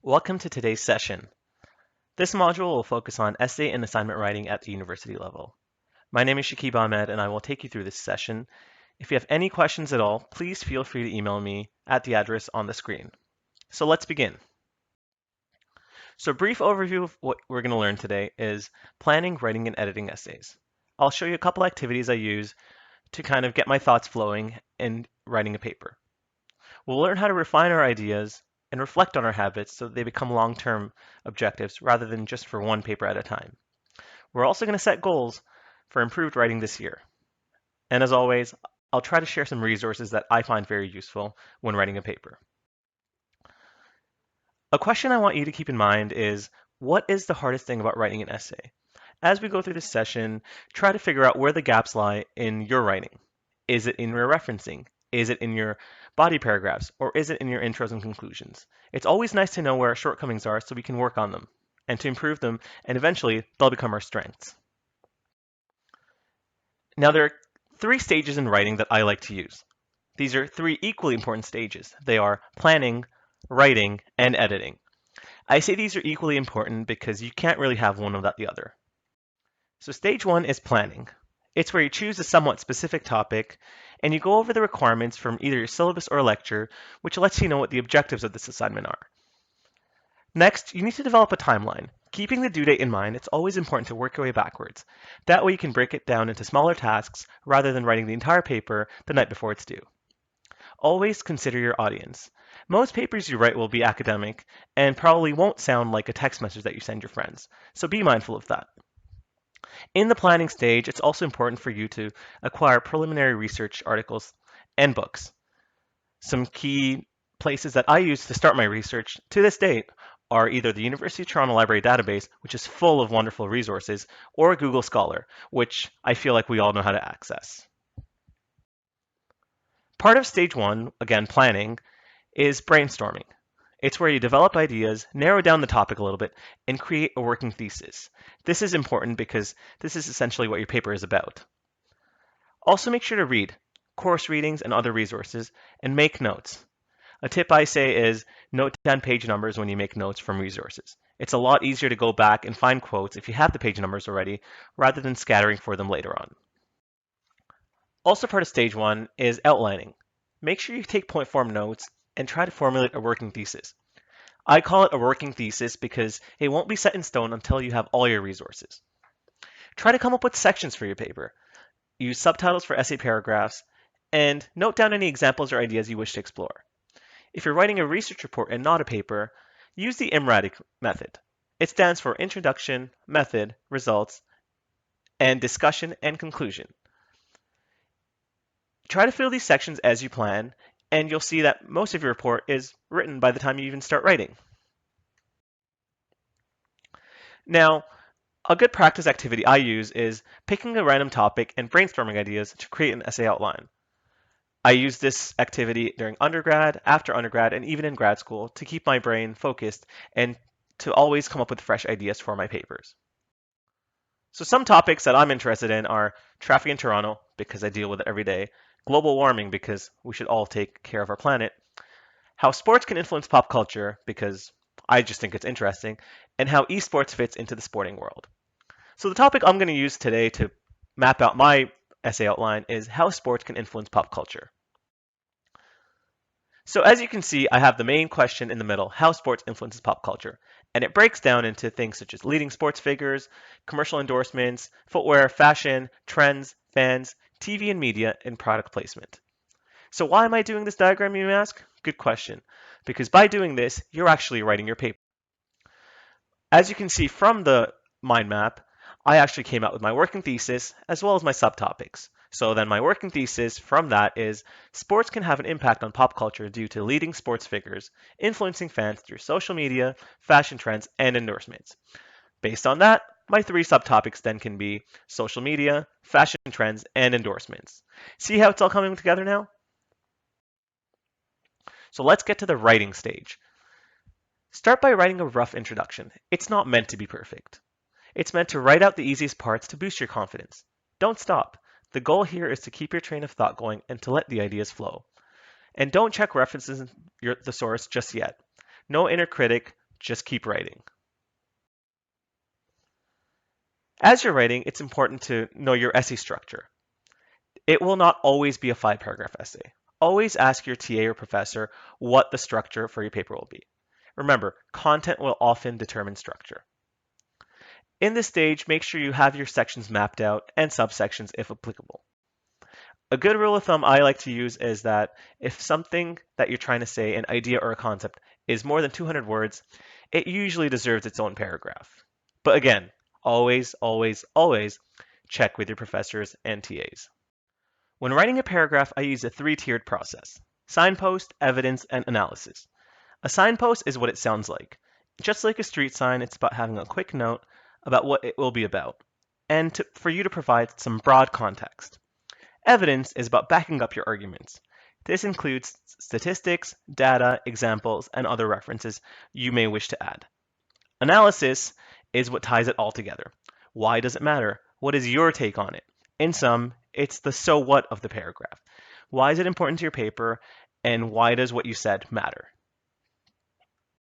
Welcome to today's session. This module will focus on essay and assignment writing at the university level. My name is Shakib Ahmed and I will take you through this session. If you have any questions at all, please feel free to email me at the address on the screen. So let's begin. So a brief overview of what we're going to learn today is planning, writing, and editing essays. I'll show you a couple activities I use to kind of get my thoughts flowing in writing a paper. We'll learn how to refine our ideas and reflect on our habits so that they become long-term objectives rather than just for one paper at a time. We're also going to set goals for improved writing this year. And as always, I'll try to share some resources that I find very useful when writing a paper. A question I want you to keep in mind is, what is the hardest thing about writing an essay? As we go through this session, try to figure out where the gaps lie in your writing. Is it in your referencing? Is it in your body paragraphs? Or is it in your intros and conclusions? It's always nice to know where our shortcomings are so we can work on them and to improve them, and eventually they'll become our strengths. Now, there are three stages in writing that I like to use. These are three equally important stages. They are planning, writing, and editing. I say these are equally important because you can't really have one without the other. So stage one is planning. It's where you choose a somewhat specific topic and you go over the requirements from either your syllabus or lecture, which lets you know what the objectives of this assignment are. Next, you need to develop a timeline. Keeping the due date in mind, it's always important to work your way backwards. That way you can break it down into smaller tasks rather than writing the entire paper the night before it's due. Always consider your audience. Most papers you write will be academic and probably won't sound like a text message that you send your friends, so be mindful of that. In the planning stage, it's also important for you to acquire preliminary research articles and books. Some key places that I use to start my research to this date are either the University of Toronto Library Database, which is full of wonderful resources, or Google Scholar, which I feel like we all know how to access. Part of stage one, again, planning, is brainstorming. It's where you develop ideas, narrow down the topic a little bit, and create a working thesis. This is important because this is essentially what your paper is about. Also make sure to read course readings and other resources, and make notes. A tip I say is note down page numbers when you make notes from resources. It's a lot easier to go back and find quotes if you have the page numbers already, rather than scattering for them later on. Also part of stage one is outlining. Make sure you take point form notes and try to formulate a working thesis. I call it a working thesis because it won't be set in stone until you have all your resources. Try to come up with sections for your paper. Use subtitles for essay paragraphs, and note down any examples or ideas you wish to explore. If you're writing a research report and not a paper, use the IMRAD method. It stands for Introduction, Method, Results, and Discussion and Conclusion. Try to fill these sections as you plan, and you'll see that most of your report is written by the time you even start writing. Now, a good practice activity I use is picking a random topic and brainstorming ideas to create an essay outline. I use this activity during undergrad, after undergrad, and even in grad school to keep my brain focused and to always come up with fresh ideas for my papers. So some topics that I'm interested in are traffic in Toronto, because I deal with it every day, global warming, because we should all take care of our planet, how sports can influence pop culture, because I just think it's interesting, and how esports fits into the sporting world. So the topic I'm going to use today to map out my essay outline is how sports can influence pop culture. So as you can see, I have the main question in the middle, how sports influences pop culture. And it breaks down into things such as leading sports figures, commercial endorsements, footwear, fashion, trends, fans, TV and media, and product placement. So why am I doing this diagram, you ask? Good question. Because by doing this, you're actually writing your paper. As you can see from the mind map, I actually came out with my working thesis as well as my subtopics. So then my working thesis from that is sports can have an impact on pop culture due to leading sports figures influencing fans through social media, fashion trends, and endorsements. Based on that, my three subtopics then can be social media, fashion trends, and endorsements. See how it's all coming together now? So let's get to the writing stage. Start by writing a rough introduction. It's not meant to be perfect. It's meant to write out the easiest parts to boost your confidence. Don't stop. The goal here is to keep your train of thought going and to let the ideas flow. And don't check references in the source just yet. No inner critic, Just keep writing. As you're writing, it's important to know your essay structure. It will not always be a 5-paragraph essay. Always ask your TA or professor what the structure for your paper will be. Remember, content will often determine structure. In this stage, make sure you have your sections mapped out and subsections if applicable. A good rule of thumb I like to use is that if something that you're trying to say, an idea or a concept, is more than 200 words, it usually deserves its own paragraph. But again, always, always, always check with your professors and TAs. When writing a paragraph, I use a 3-tiered process: signpost, evidence, and analysis. A signpost is what it sounds like. Just like a street sign, it's about having a quick note about what it will be about, and for you to provide some broad context. Evidence is about backing up your arguments. This includes statistics, data, examples, and other references you may wish to add. Analysis is what ties it all together. Why does it matter? What is your take on it? In sum, it's the so what of the paragraph. Why is it important to your paper, and why does what you said matter?